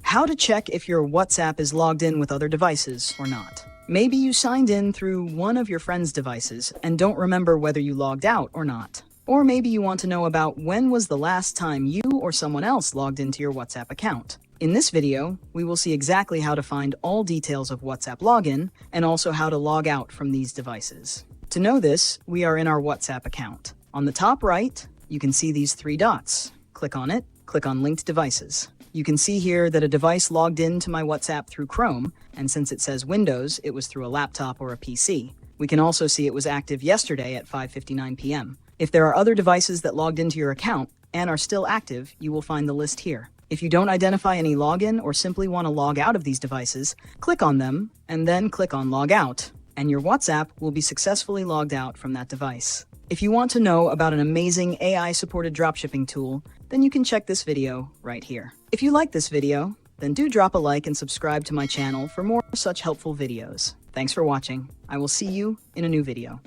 How to check if your WhatsApp is logged in with other devices or not. Maybe you signed in through one of your friend's devices and don't remember whether you logged out or not. Or maybe you want to know about when was the last time you or someone else logged into your WhatsApp account. In this video, we will see exactly how to find all details of WhatsApp login and also how to log out from these devices. To know this, we are in our WhatsApp account. On the top right, you can see these three dots. Click on it, click on linked devices. You can see here that a device logged into my WhatsApp through Chrome, and since it says Windows, it was through a laptop or a PC. We can also see it was active yesterday at 5:59 p.m. If there are other devices that logged into your account and are still active, you will find the list here. If you don't identify any login or simply want to log out of these devices, click on them and then click on Log Out, and your WhatsApp will be successfully logged out from that device. If you want to know about an amazing AI-supported dropshipping tool, then you can check this video right here. If you like this video, then do drop a like and subscribe to my channel for more such helpful videos. Thanks for watching. I will see you in a new video.